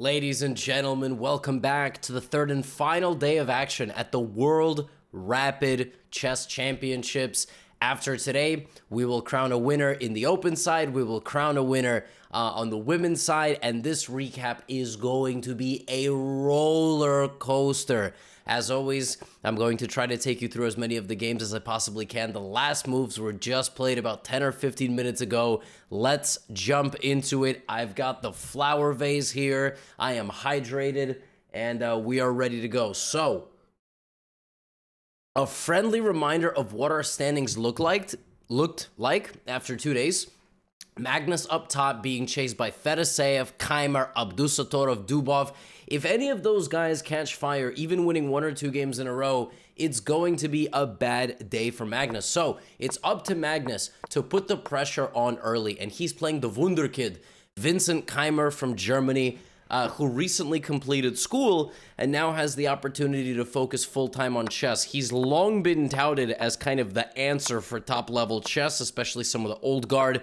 Ladies and gentlemen, welcome back to the third and final day of action at the World Rapid Chess Championships. After today, we will crown a winner in the open side, we will crown a winner on the women's side, and this recap is going to be a roller coaster. As always, I'm going to try to take you through as many of the games as I possibly can. The last moves were just played about 10 or 15 minutes ago. Let's jump into it. I've got the flower vase here. I am hydrated, and we are ready to go. So, a friendly reminder of what our standings looked like after 2 days. Magnus up top being chased by Fedoseev, Keimer, Abdusattorov, Dubov. If any of those guys catch fire, even winning 1 or 2 games in a row, it's going to be a bad day for Magnus. So it's up to Magnus to put the pressure on early, and he's playing the Wunderkid, Vincent Keimer from Germany, who recently completed school and now has the opportunity to focus full-time on chess. He's long been touted as kind of the answer for top-level chess, especially some of the old guard.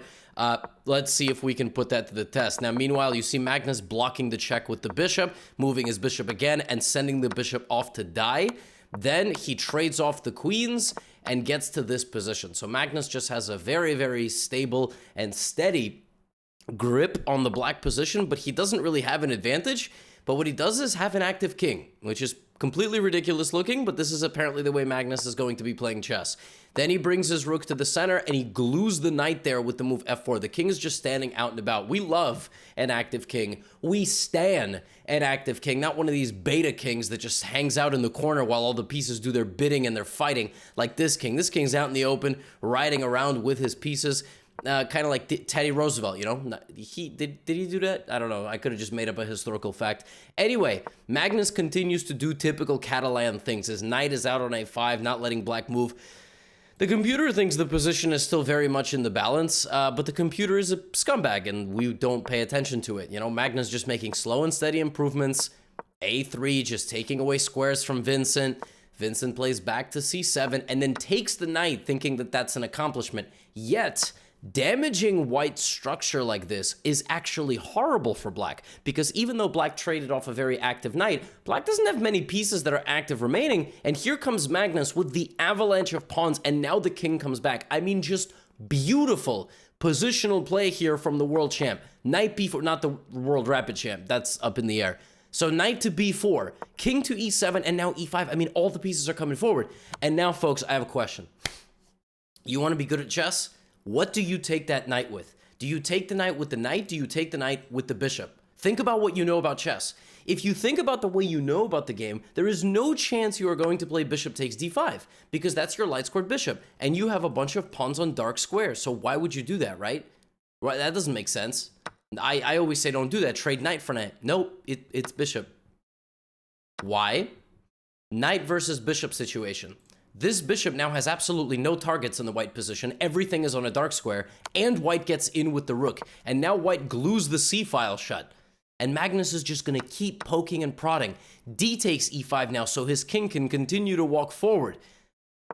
Let's see if we can put that to the test. Now, meanwhile, you see Magnus blocking the check with the bishop, moving his bishop again, and sending the bishop off to die. Then he trades off the queens and gets to this position. So Magnus just has a very, very stable and steady grip on the black position, but he doesn't really have an advantage. But what he does is have an active king, which is completely ridiculous looking, but this is apparently the way Magnus is going to be playing chess. Then he brings his rook to the center, and he glues the knight there with the move f4. The king is just standing out and about. We love an active king. We stan an active king, not one of these beta kings that just hangs out in the corner while all the pieces do their bidding and they're fighting like this king. This king's out in the open, riding around with his pieces. Kind of like Teddy Roosevelt, you know? Did he do that? I don't know. I could have just made up a historical fact. Anyway, Magnus continues to do typical Catalan things. His knight is out on a5, not letting black move. The computer thinks the position is still very much in the balance, but the computer is a scumbag, and we don't pay attention to it. You know, Magnus just making slow and steady improvements. A3, just taking away squares from Vincent. Vincent plays back to c7, and then takes the knight, thinking that that's an accomplishment. Yet, damaging white's structure like this is actually horrible for black, because even though black traded off a very active knight, black doesn't have many pieces that are active remaining, and here comes Magnus with the avalanche of pawns, and now the king comes back. I mean, just beautiful positional play here from the world champ. Knight b4, not the world rapid champ, that's up in the air. So knight to b4, king to e7, and now e5. I mean, all the pieces are coming forward. And now, folks, I have a question. You want to be good at chess? What do you take that knight with? Do you take the knight with the knight? Do you take the knight with the bishop? Think about what you know about chess. If you think about the way you know about the game, there is no chance you are going to play bishop takes d5, because that's your light squared bishop, and you have a bunch of pawns on dark squares. So why would you do that, right? Right, that doesn't make sense. I always say don't do that. Trade knight for knight. Nope, it's bishop. Why? Knight versus bishop situation. This bishop now has absolutely no targets in the white position. Everything is on a dark square, and white gets in with the rook. And now white glues the c-file shut. And Magnus is just going to keep poking and prodding. D takes e5 now, so his king can continue to walk forward.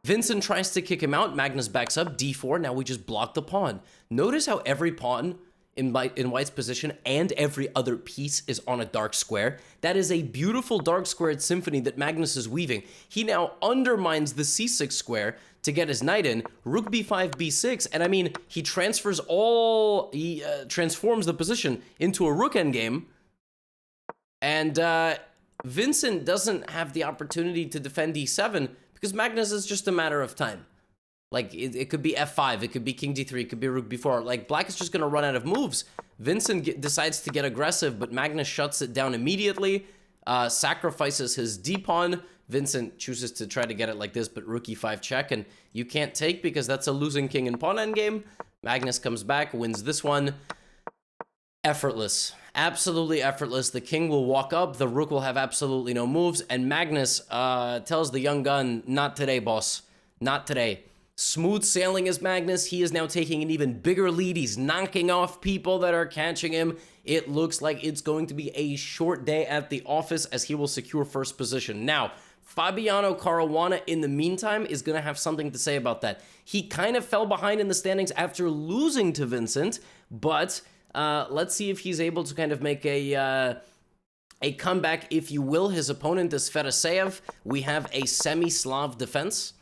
Vincent tries to kick him out. Magnus backs up, d4. Now we just block the pawn. Notice how every pawn in white's position and every other piece is on a dark square. That is a beautiful dark squared symphony that Magnus is weaving. He now undermines the c6 square to get his knight in, rook b5, b6, and I mean, he transforms the position into a rook endgame, and Vincent doesn't have the opportunity to defend d7 because Magnus is just a matter of time. Like, it could be f5, it could be king d3, it could be rook b4. Like, black is just going to run out of moves. Vincent decides to get aggressive, but Magnus shuts it down immediately, sacrifices his d-pawn. Vincent chooses to try to get it like this, but rook e5 check, and you can't take because that's a losing king and pawn endgame. Magnus comes back, wins this one. Effortless. Absolutely effortless. The king will walk up, the rook will have absolutely no moves, and Magnus tells the young gun, not today, boss. Not today. Smooth sailing is Magnus. He is now taking an even bigger lead. He's knocking off people that are catching him. It looks like it's going to be a short day at the office as he will secure first position. Now, Fabiano Caruana, in the meantime, is going to have something to say about that. He kind of fell behind in the standings after losing to Vincent, but let's see if he's able to kind of make a a comeback, if you will. His opponent is Fedosseev. We have a semi-Slav defense.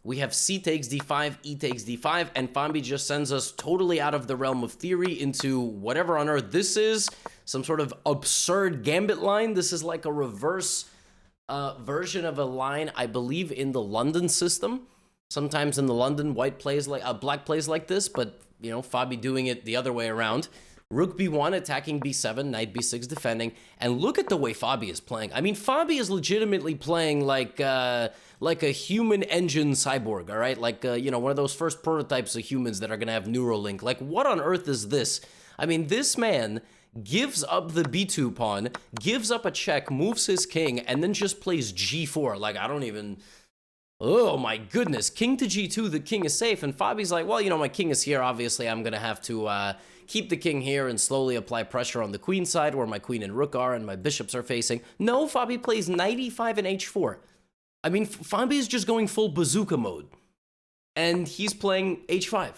We have c takes d5, e takes d5, and Fabi just sends us totally out of the realm of theory into whatever on earth this is. Some sort of absurd gambit line. This is like a reverse version of a line, I believe, in the London system. Sometimes in the London, black plays like this, but, you know, Fabi doing it the other way around. Rook b1 attacking b7, knight b6 defending, and look at the way Fabi is playing. I mean, Fabi is legitimately playing like a human engine cyborg, all right? Like, you know, one of those first prototypes of humans that are going to have Neuralink. Like, what on earth is this? I mean, this man gives up the b2 pawn, gives up a check, moves his king, and then just plays g4. Like, I don't even... Oh my goodness, king to g2, the king is safe, and Fabi's like, well, you know, my king is here, obviously I'm gonna have to keep the king here and slowly apply pressure on the queen side where my queen and rook are and my bishops are facing. No, Fabi plays knight e5 and h4. I mean, Fabi is just going full bazooka mode, and he's playing h5.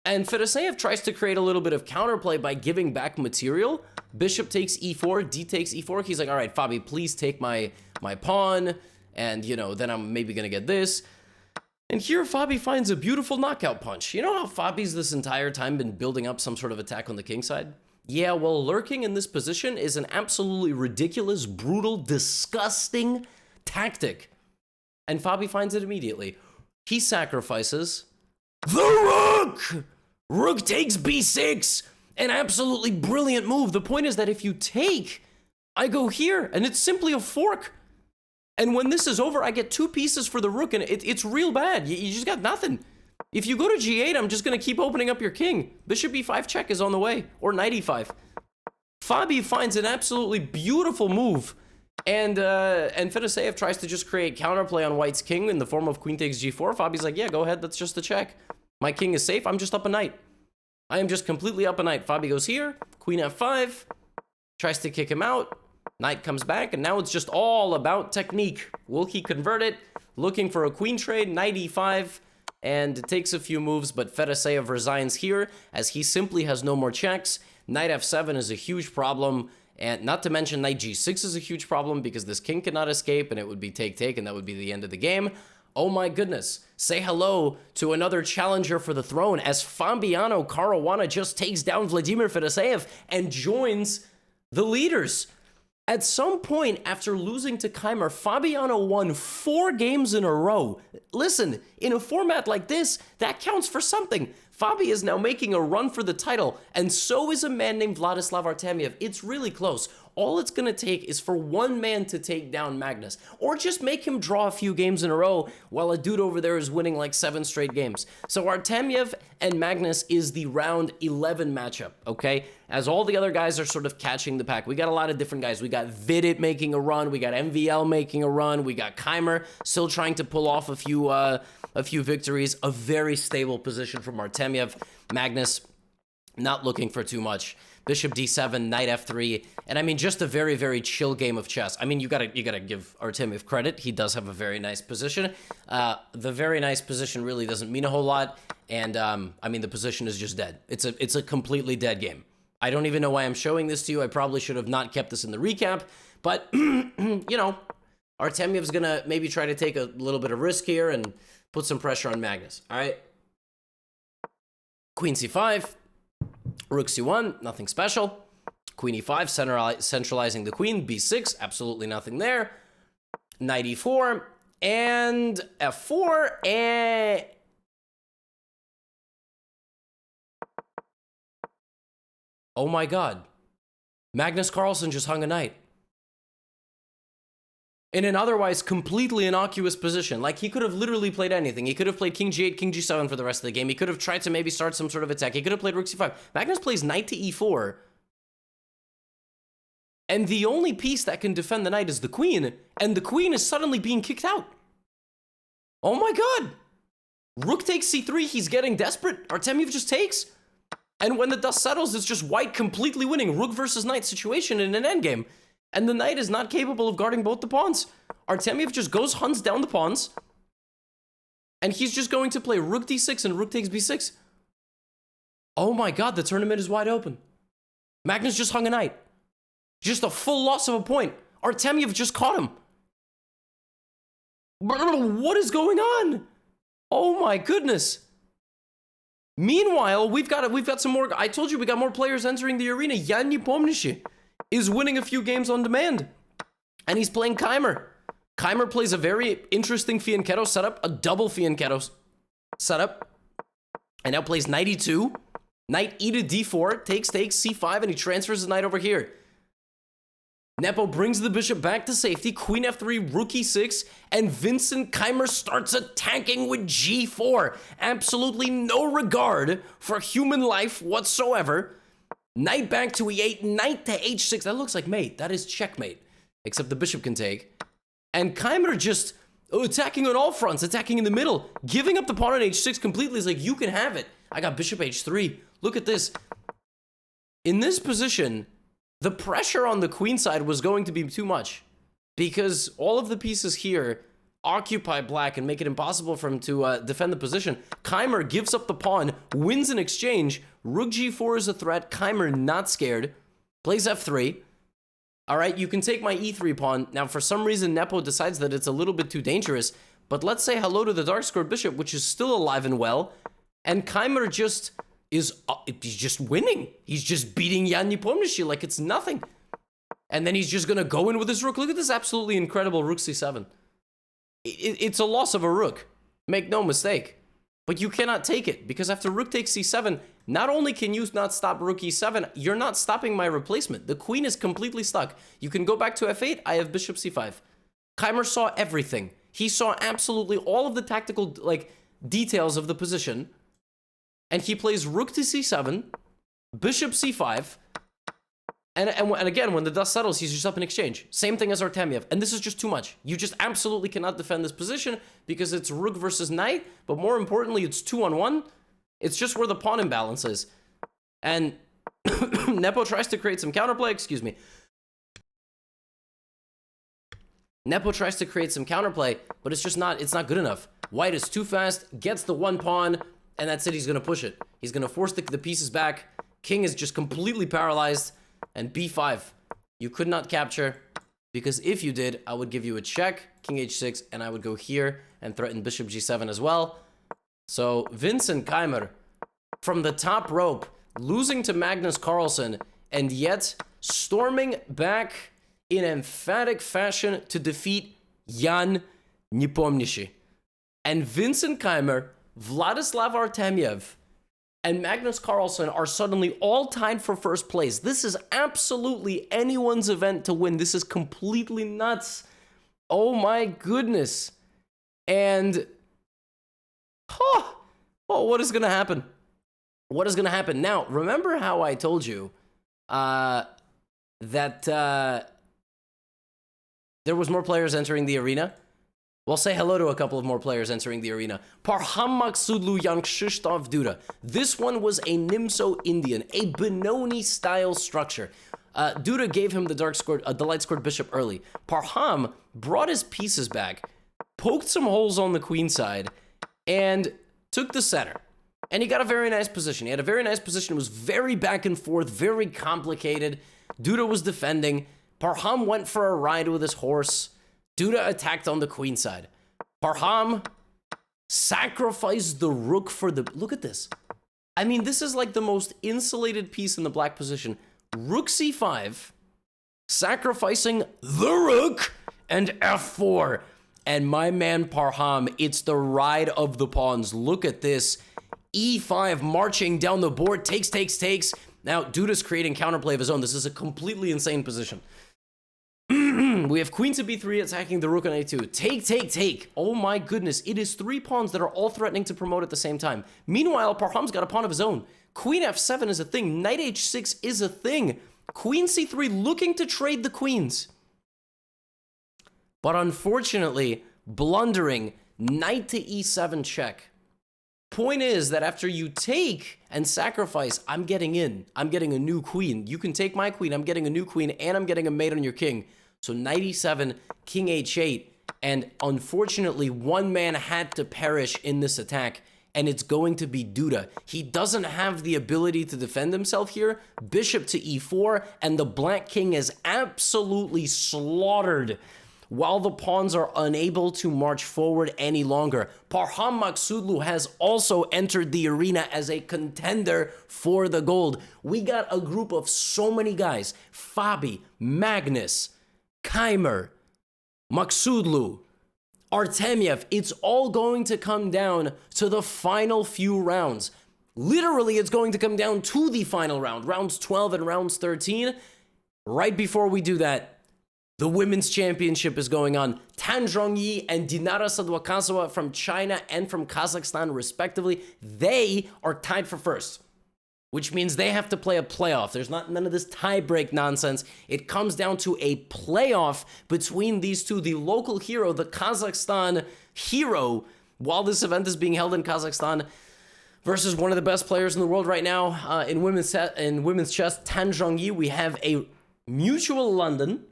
And Fedosseev tries to create a little bit of counterplay by giving back material. Bishop takes e4, d takes e4. He's like, all right, Fabi, please take my pawn. And, you know, then I'm maybe going to get this. And here, Fabi finds a beautiful knockout punch. You know how Fabi's this entire time been building up some sort of attack on the king side? Yeah, well, lurking in this position is an absolutely ridiculous, brutal, disgusting tactic. And Fabi finds it immediately. He sacrifices the rook! Rook takes b6! An absolutely brilliant move. The point is that if you take, I go here, and it's simply a fork. And when this is over, I get 2 pieces for the rook, and it's real bad. You just got nothing. If you go to g8, I'm just going to keep opening up your king. Bishop e5 check is on the way, or knight e5. Fabi finds an absolutely beautiful move, and Fedosseev tries to just create counterplay on white's king in the form of queen takes g4. Fabi's like, yeah, go ahead, that's just a check. My king is safe, I'm just up a knight. I am just completely up a knight. Fabi goes here, queen f5, tries to kick him out. Knight comes back, and now it's just all about technique. Will he convert it? Looking for a queen trade, knight e5, and it takes a few moves, but Fedosseev resigns here, as he simply has no more checks. Knight f7 is a huge problem, and not to mention knight g6 is a huge problem, because this king cannot escape, and it would be take-take, and that would be the end of the game. Oh my goodness. Say hello to another challenger for the throne, as Fabiano Caruana just takes down Vladimir Fedosseev, and joins the leaders. At some point, after losing to Keimer, Fabiano won 4 games in a row. Listen, in a format like this, that counts for something. Fabi is now making a run for the title, and so is a man named Vladislav Artemiev. It's really close. All it's going to take is for one man to take down Magnus, or just make him draw a few games in a row while a dude over there is winning like 7 straight games. So Artemiev and Magnus is the round 11 matchup, okay? As all the other guys are sort of catching the pack. We got a lot of different guys. We got Vidit making a run. We got MVL making a run. We got Keimer still trying to pull off a few victories. A very stable position from Artemiev. Magnus not looking for too much. Bishop d7, knight f3, and I mean, just a very, very chill game of chess. I mean, you gotta give Artemiev credit. He does have a very nice position. The very nice position really doesn't mean a whole lot, and I mean, the position is just dead. It's a completely dead game. I don't even know why I'm showing this to you. I probably should have not kept this in the recap, but you know, Artemiev's gonna maybe try to take a little bit of risk here and put some pressure on Magnus. All right, queen c5. Rook c1, nothing special. Queen e5, centralizing the queen. b6, absolutely nothing there. Knight e4, and f4, and... Oh my god. Magnus Carlsen just hung a knight. In an otherwise completely innocuous position. Like, he could have literally played anything. He could have played king g8, king g7 for the rest of the game. He could have tried to maybe start some sort of attack. He could have played rook c5. Magnus plays knight to e4. And the only piece that can defend the knight is the queen. And the queen is suddenly being kicked out. Oh my god. Rook takes c3. He's getting desperate. Artemiev just takes. And when the dust settles, it's just white completely winning. Rook versus knight situation in an endgame. And the knight is not capable of guarding both the pawns. Artemiev just hunts down the pawns. And he's just going to play rook d6 and rook takes b6. Oh my god, the tournament is wide open. Magnus just hung a knight. Just a full loss of a point. Artemyev just caught him. What is going on? Oh my goodness. Meanwhile, we've got some more. I told you we got more players entering the arena. Yan Nepomniachtchi is winning a few games on demand. And he's playing Keimer. Keimer plays a very interesting fianchetto setup, a double fianchetto setup. And now plays knight e2, knight e to d4, takes, c5, and he transfers his knight over here. Nepo brings the bishop back to safety, queen f3, rook e6, and Vincent Keimer starts attacking with g4. Absolutely no regard for human life whatsoever. Knight back to e8, knight to h6. That looks like mate. That is checkmate. Except the bishop can take. And Keimer just attacking on all fronts, attacking in the middle, giving up the pawn on h6 completely. Is like, you can have it. I got bishop h3. Look at this. In this position, the pressure on the queen side was going to be too much because all of the pieces here occupy black and make it impossible for him to defend the position. Keimer gives up the pawn, wins in exchange. Rook g4 is a threat. Keimer not scared. Plays f3. All right, you can take my e3 pawn. Now, for some reason, Nepo decides that it's a little bit too dangerous, but let's say hello to the dark-scored bishop, which is still alive and well, and Keimer just he's just winning. He's just beating Yan Nepomniachtchi like it's nothing. And then he's just going to go in with his rook. Look at this absolutely incredible rook c7. It's a loss of a rook. Make no mistake. But you cannot take it, because after rook takes c7, not only can you not stop rook e7, you're not stopping my replacement. The queen is completely stuck. You can go back to f8. I have bishop c5. Keimer saw everything. He saw absolutely all of the tactical details of the position. And he plays rook to c7, bishop c5, and again, when the dust settles, he's just up in exchange. Same thing as Artemyev, and this is just too much. You just absolutely cannot defend this position because it's rook versus knight, but more importantly, it's 2-on-1. It's just where the pawn imbalance is. And Nepo tries to create some counterplay, excuse me. Nepo tries to create some counterplay, but it's not good enough. White is too fast, gets the one pawn, and that's it. He's going to push it. He's going to force the pieces back. King is just completely paralyzed. And b5. You could not capture, because if you did, I would give you a check, king h6, and I would go here and threaten bishop g7 as well. So Vincent Keimer, from the top rope, losing to Magnus Carlsen, and yet storming back in emphatic fashion to defeat Yan Nepomniachtchi. And Vincent Keimer, Vladislav Artemyev, and Magnus Carlsen are suddenly all tied for first place. This is absolutely anyone's event to win. This is completely nuts. Oh my goodness. And, what is going to happen? What is going to happen? Now, remember how I told you that there was more players entering the arena? Well, say hello to a couple of more players entering the arena. Parham Maksudlu Yan Krzysztof Duda. This one was a Nimso Indian, a Benoni-style structure. Duda gave him the light-scored bishop early. Parham brought his pieces back, poked some holes on the queen side, and took the center. And he got a very nice position. He had a very nice position. It was very back and forth, very complicated. Duda was defending. Parham went for a ride with his horse. Duda attacked on the queen side. Parham sacrificed the rook for the... Look at this. I mean, this is like the most insulated piece in the black position. Rook c5, sacrificing the rook, and f4. And my man Parham, it's the ride of the pawns. Look at this. e5 marching down the board. Takes. Now, Duda's creating counterplay of his own. This is a completely insane position. We have queen to b3 attacking the rook on a2. Take. Oh my goodness. It is 3 pawns that are all threatening to promote at the same time. Meanwhile, Parham's got a pawn of his own. Queen f7 is a thing. Knight h6 is a thing. Queen c3 looking to trade the queens. But unfortunately, blundering, knight to e7 check. Point is that after you take and sacrifice, I'm getting in. I'm getting a new queen. You can take my queen. I'm getting a new queen, and I'm getting a mate on your king. So knight e7, king h8, and unfortunately, one man had to perish in this attack, and it's going to be Duda. He doesn't have the ability to defend himself here. Bishop to e4, and the black king is absolutely slaughtered while the pawns are unable to march forward any longer. Parham Maksudlu has also entered the arena as a contender for the gold. We got a group of so many guys. Fabi, Magnus, Keimer, Maksudlu, Artemiev. It's all going to come down to the final few rounds. Literally, it's going to come down to the final round, rounds 12 and rounds 13. Right before we do that, the women's championship is going on. Tan Zhongyi and Dinara Sadwakasova from China and from Kazakhstan, respectively, they are tied for first, which means they have to play a playoff. There's none of this tie-break nonsense. It comes down to a playoff between these two. The local hero, the Kazakhstan hero, while this event is being held in Kazakhstan, versus one of the best players in the world right now in women's chess, Tan Zhongyi. We have a mutual London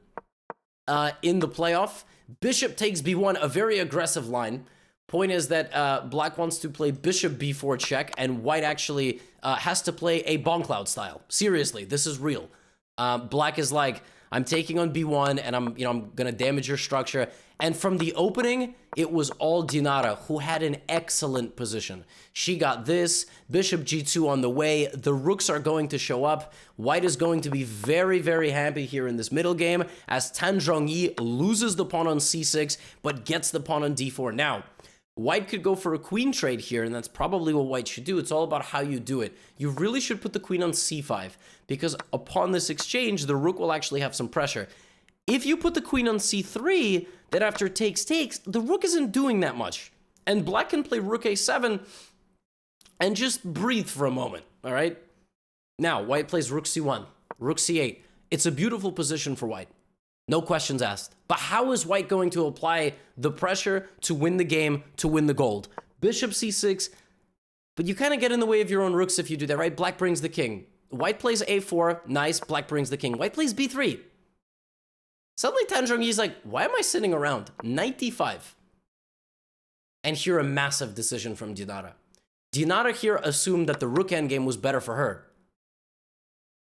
in the playoff. Bishop takes b1, a very aggressive line. Point is that black wants to play bishop b4 check, and white actually has to play a Boncloud style. Seriously, this is real. Black is like, I'm taking on b1, and I'm gonna damage your structure. And from the opening, it was all Dinara, who had an excellent position. She got this, bishop g2 on the way. The rooks are going to show up. White is going to be very, very happy here in this middle game, as Tan Zhongyi loses the pawn on c6, but gets the pawn on d4. Now, white could go for a queen trade here, and that's probably what white should do. It's all about how you do it. You really should put the queen on c5, because upon this exchange, the rook will actually have some pressure. If you put the queen on c3, then after takes, the rook isn't doing that much. And black can play rook a7 and just breathe for a moment, all right? Now, white plays rook c1, rook c8. It's a beautiful position for white. No questions asked. But how is white going to apply the pressure to win the game, to win the gold? Bishop c6, but you kind of get in the way of your own rooks if you do that, right? Black brings the king. White plays a4, nice, black brings the king. White plays b3. Suddenly Tan Zhongyi is like, why am I sitting around? 95. And here a massive decision from Dinara. Dinara here assumed that the rook endgame was better for her.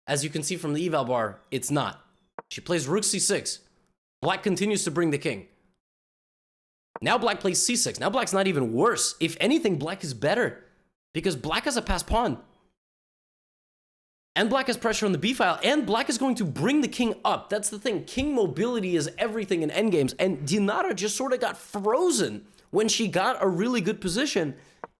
As you can see from the eval bar, it's not. She plays rook c6. Black continues to bring the king. Now black plays c6. Now black's not even worse. If anything, black is better, because black has a passed pawn. And black has pressure on the b-file, and black is going to bring the king up. That's the thing. King mobility is everything in endgames, and Dinara just sort of got frozen when she got a really good position,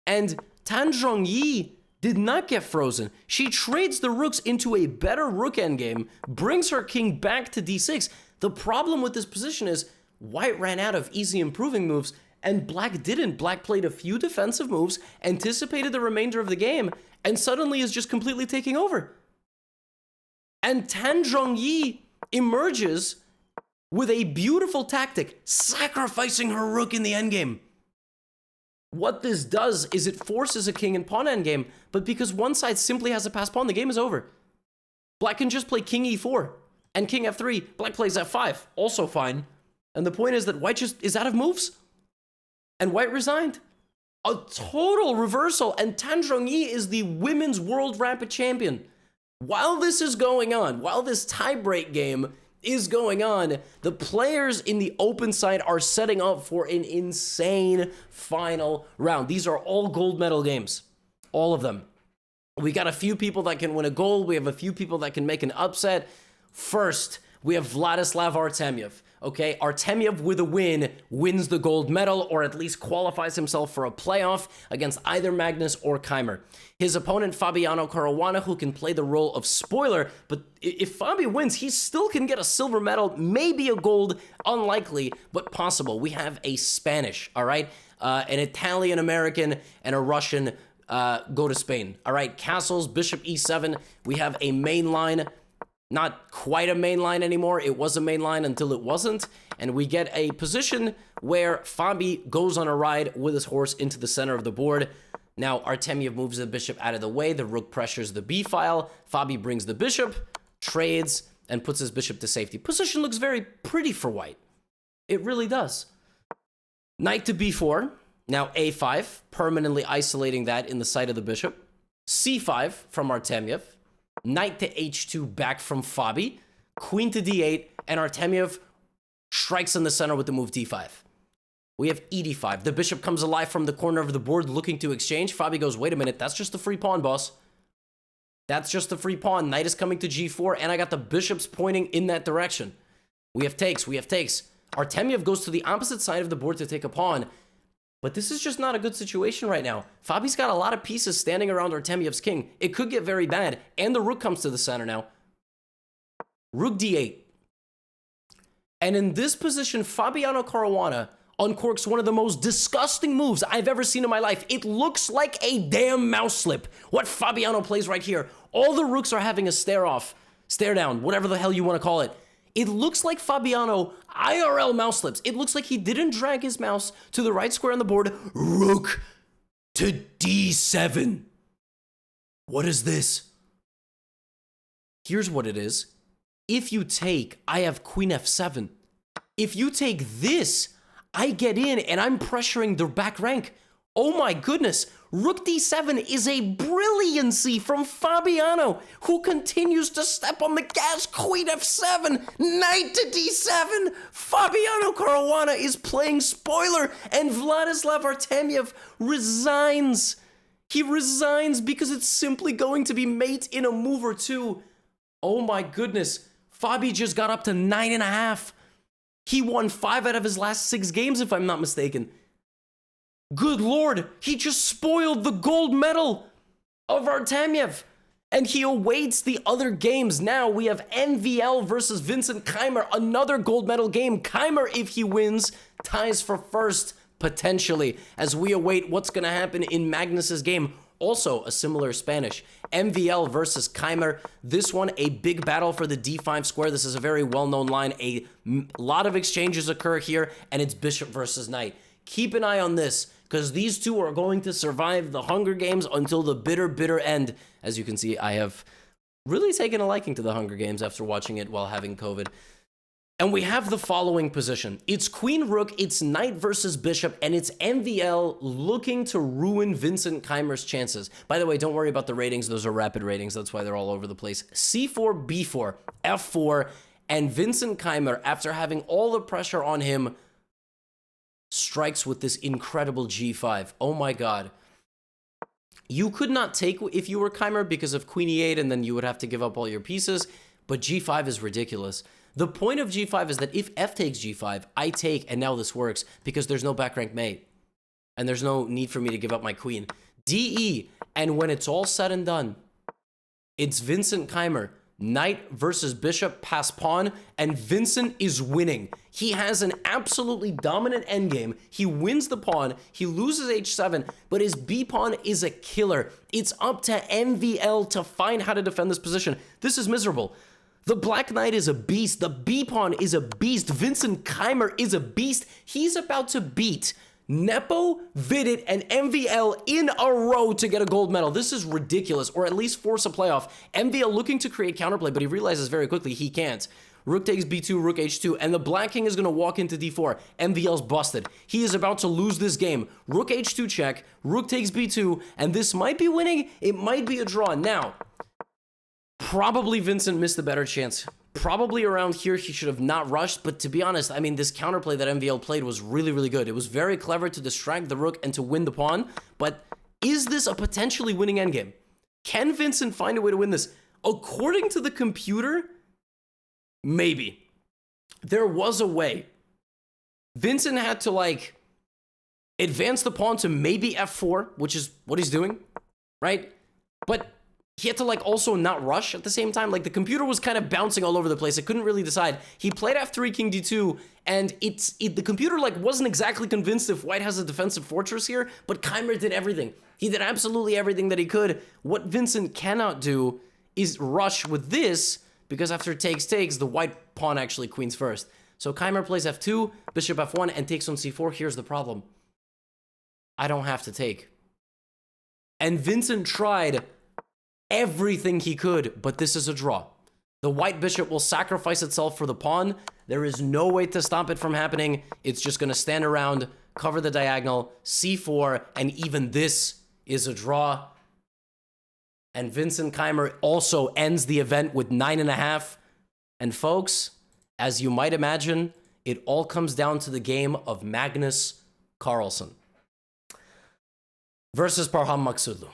and Tan Zhongyi did not get frozen. She trades the rooks into a better rook endgame, brings her king back to d6. The problem with this position is white ran out of easy improving moves, and black didn't. Black played a few defensive moves, anticipated the remainder of the game, and suddenly is just completely taking over. And Tan Zhongyi emerges with a beautiful tactic, sacrificing her rook in the endgame. What this does is it forces a king and pawn endgame, but because one side simply has a passed pawn, the game is over. Black can just play king e4 and king f3. Black plays f5, also fine. And the point is that white just is out of moves, and white resigned. A total reversal, and Tan Zhongyi is the women's world rapid champion. While this is going on, while this tiebreak game is going on, the players in the open side are setting up for an insane final round. These are all gold medal games, all of them. We got a few people that can win a gold. We have a few people that can make an upset. First, we have Vladislav Artemiev. Okay, Artemiev with a win wins the gold medal, or at least qualifies himself for a playoff against either Magnus or Keimer. His opponent, Fabiano Caruana, who can play the role of spoiler, but if Fabi wins, he still can get a silver medal, maybe a gold, unlikely, but possible. We have a Spanish, all right? An Italian-American and a Russian go to Spain. All right, castles, bishop e7. We have a main line. Not quite a main line anymore. It was a main line until it wasn't. And we get a position where Fabi goes on a ride with his horse into the center of the board. Now Artemiev moves the bishop out of the way. The rook pressures the b-file. Fabi brings the bishop, trades, and puts his bishop to safety. Position looks very pretty for white. It really does. Knight to b4. Now a5, permanently isolating that in the sight of the bishop. c5 from Artemiev. Knight to h2 back from Fabi. Queen to d8, and Artemiev strikes in the center with the move d5. We have e d5. The bishop comes alive from the corner of the board looking to exchange. Fabi goes, wait a minute, that's just a free pawn, boss. That's just a free pawn. Knight is coming to g4, and I got the bishops pointing in that direction. We have takes, we have takes. Artemiev goes to the opposite side of the board to take a pawn, but this is just not a good situation right now. Fabi's got a lot of pieces standing around Artemiev's king. It could get very bad, and the rook comes to the center now. Rook d8. And in this position, Fabiano Caruana uncorks one of the most disgusting moves I've ever seen in my life. It looks like a damn mouse slip. What Fabiano plays right here. All the rooks are having a stare off, stare down, whatever the hell you want to call it. It looks like Fabiano IRL mouse slips. It looks like he didn't drag his mouse to the right square on the board. Rook to d7. What is this? Here's what it is. If you take, I have queen f7. If you take this, I get in and I'm pressuring the back rank. Oh my goodness. Rook d7 is a brilliancy from Fabiano, who continues to step on the gas. Queen f7, knight to d7. Fabiano Caruana is playing spoiler, and Vladislav Artemiev resigns. He resigns because it's simply going to be mate in a move or two. Oh my goodness. Fabi just got up to 9.5. He won 5 out of his last 6 games, if I'm not mistaken. Good Lord, he just spoiled the gold medal of Artemiev. And he awaits the other games. Now we have NVL versus Vincent Keimer, another gold medal game. Keimer, if he wins, ties for first, potentially, as we await what's going to happen in Magnus's game. Also, a similar Spanish. MVL versus Keimer. This one, a big battle for the d5 square. This is a very well-known line. A lot of exchanges occur here, and it's bishop versus knight. Keep an eye on this, because these two are going to survive the Hunger Games until the bitter, bitter end. As you can see, I have really taken a liking to the Hunger Games after watching it while having COVID. And we have the following position. It's queen rook, it's knight versus bishop, and it's MVL looking to ruin Vincent Keimer's chances. By the way, don't worry about the ratings. Those are rapid ratings. That's why they're all over the place. C4, B4, F4, and Vincent Keimer, after having all the pressure on him, strikes with this incredible G5. Oh my God. You could not take if you were Keimer because of queen E8, and then you would have to give up all your pieces, but G5 is ridiculous. The point of G5 is that if F takes G5, I take, and now this works, because there's no back rank mate. And there's no need for me to give up my queen. DE, and when it's all said and done, it's Vincent Keimer, knight versus bishop, pass pawn, and Vincent is winning. He has an absolutely dominant endgame. He wins the pawn, he loses h7, but his b pawn is a killer. It's up to MVL to find how to defend this position. This is miserable. The black knight is a beast. The b pawn is a beast. Vincent Keimer is a beast. He's about to beat Nepo, Vidit, and MVL in a row to get a gold medal. This is ridiculous, or at least force a playoff. MVL looking to create counterplay, but he realizes very quickly he can't. Rook takes b2, rook h2, and the black king is going to walk into d4. MVL's busted. He is about to lose this game. Rook h2 check, rook takes b2, and this might be winning. It might be a draw. Now, probably Vincent missed a better chance. Probably around here he should have not rushed, but to be honest, I mean, this counterplay that MVL played was really, really good. It was very clever to distract the rook and to win the pawn, but is this a potentially winning endgame? Can Vincent find a way to win this? According to the computer, maybe. There was a way. Vincent had to, like, advance the pawn to maybe f4, which is what he's doing, right? But he had to, like, also not rush at the same time. Like, the computer was kind of bouncing all over the place. It couldn't really decide. He played f3, king d2, and the computer, like, wasn't exactly convinced if white has a defensive fortress here, but Keimer did everything. He did absolutely everything that he could. What Vincent cannot do is rush with this, because after takes, the white pawn actually queens first. So Keimer plays f2, bishop f1, and takes on c4. Here's the problem. I don't have to take. And Vincent tried everything he could, but this is a draw. The white bishop will sacrifice itself for the pawn. There is no way to stop it from happening. It's just going to stand around, cover the diagonal, c4, and even this is a draw. And Vincent Keimer also ends the event with 9.5. And folks, as you might imagine, it all comes down to the game of Magnus Carlsen versus Parham Maksudlu.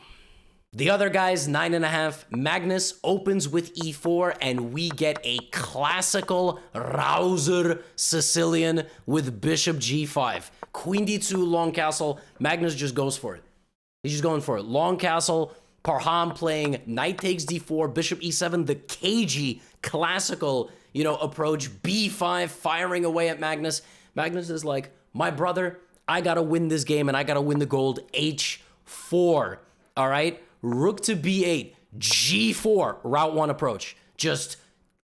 The other guys, 9.5. Magnus opens with e4, and we get a classical Rouser Sicilian with bishop g5. Queen d2, long castle. Magnus just goes for it. He's just going for it. Long castle. Parham playing knight takes d4, bishop e7, the cagey, classical, approach. b5, firing away at Magnus. Magnus is like, my brother, I gotta win this game, and I gotta win the gold. h4, all right? Rook to b8, g4, route 1 approach. Just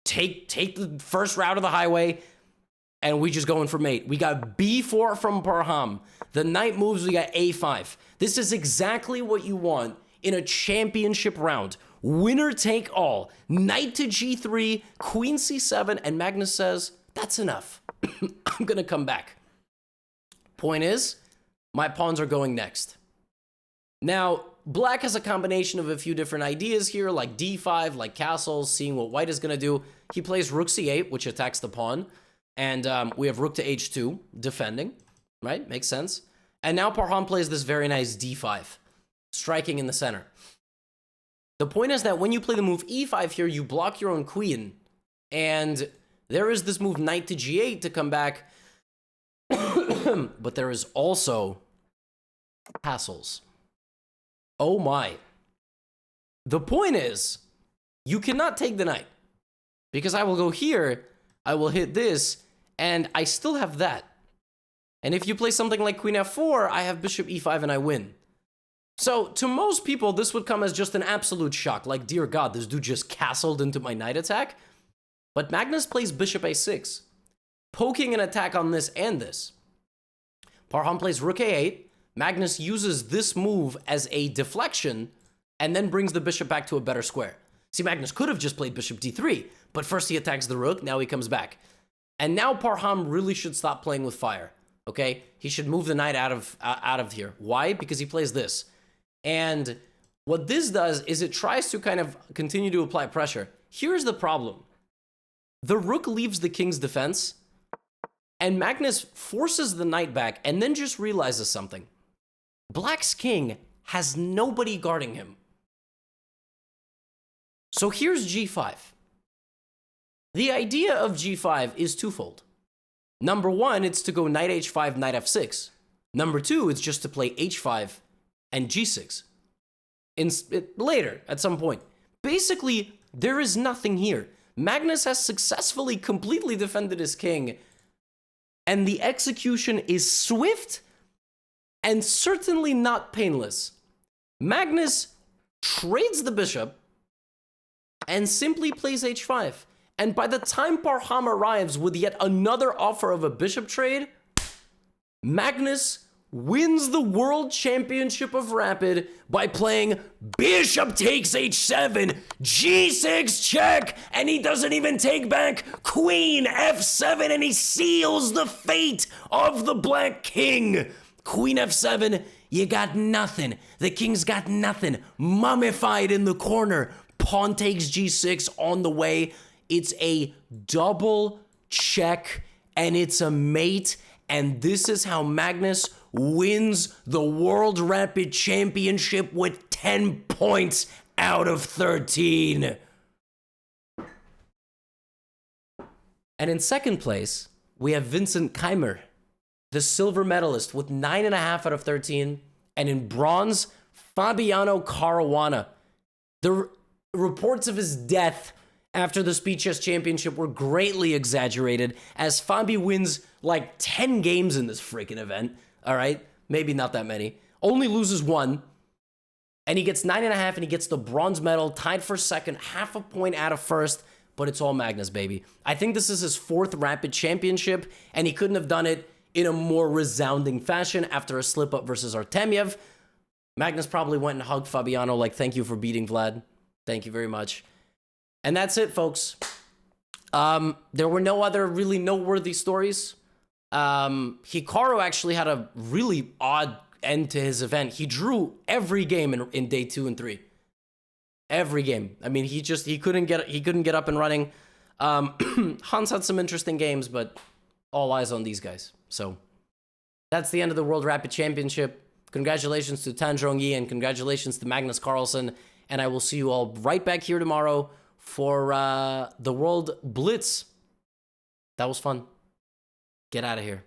take the first route of the highway, and we just going for mate. We got b4 from Parham. The knight moves, we got a5. This is exactly what you want in a championship round. Winner take all. Knight to g3, queen c7, and Magnus says, that's enough. I'm gonna come back. Point is, my pawns are going next. Now, black has a combination of a few different ideas here, like d5, like castles, seeing what white is gonna do. He plays rook c8, which attacks the pawn. And we have rook to h2, defending, right? Makes sense. And now Parham plays this very nice d5, striking in the center. The point is that when you play the move e5 here, you block your own queen. And there is this move knight to g8 to come back. But there is also castles. Oh my. The point is, you cannot take the knight. Because I will go here, I will hit this, and I still have that. And if you play something like queen f4, I have bishop e5 and I win. So, to most people, this would come as just an absolute shock. Like, dear God, this dude just castled into my knight attack. But Magnus plays bishop a6, poking an attack on this and this. Parham plays rook a8. Magnus uses this move as a deflection and then brings the bishop back to a better square. See, Magnus could have just played bishop d3, but first he attacks the rook, now he comes back. And now Parham really should stop playing with fire, okay? He should move the knight out of here. Why? Because he plays this. And what this does is it tries to kind of continue to apply pressure. Here's the problem. The rook leaves the king's defense, and Magnus forces the knight back and then just realizes something. Black's king has nobody guarding him. So here's g5. The idea of g5 is twofold. Number one, it's to go knight h5, knight f6. Number two, it's just to play h5 and g6 later at some point. Basically, there is nothing here. Magnus has successfully completely defended his king, and the execution is swift and certainly not painless. Magnus trades the bishop and simply plays h5. And by the time Parham arrives with yet another offer of a bishop trade, Magnus wins the World Championship of Rapid by playing bishop takes h7, g6 check, and he doesn't even take back queen f7, and he seals the fate of the Black King. Queen f7, you got nothing. The king's got nothing. Mummified in the corner. Pawn takes g6 on the way. It's a double check, and it's a mate, and this is how Magnus wins the World Rapid Championship with 10 points out of 13. And in second place, we have Vincent Keimer, the silver medalist with 9.5 out of 13. And in bronze, Fabiano Caruana. The reports of his death after the Speed Chess Championship were greatly exaggerated, as Fabi wins like 10 games in this freaking event. All right, maybe not that many. Only loses one. And he gets 9.5, and he gets the bronze medal, tied for second, half a point out of first. But it's all Magnus, baby. I think this is his fourth Rapid Championship, and he couldn't have done it in a more resounding fashion after a slip-up versus Artemiev. Magnus probably went and hugged Fabiano like, thank you for beating Vlad. Thank you very much. And that's it, folks. There were no other really noteworthy stories. Hikaru actually had a really odd end to his event. He drew every game in day 2 and 3. Every game. I mean, he couldn't get up and running. Hans had some interesting games, but all eyes on these guys. So that's the end of the World Rapid Championship. Congratulations to Tan Zhongyi and congratulations to Magnus Carlsen. And I will see you all right back here tomorrow for the World Blitz. That was fun. Get out of here.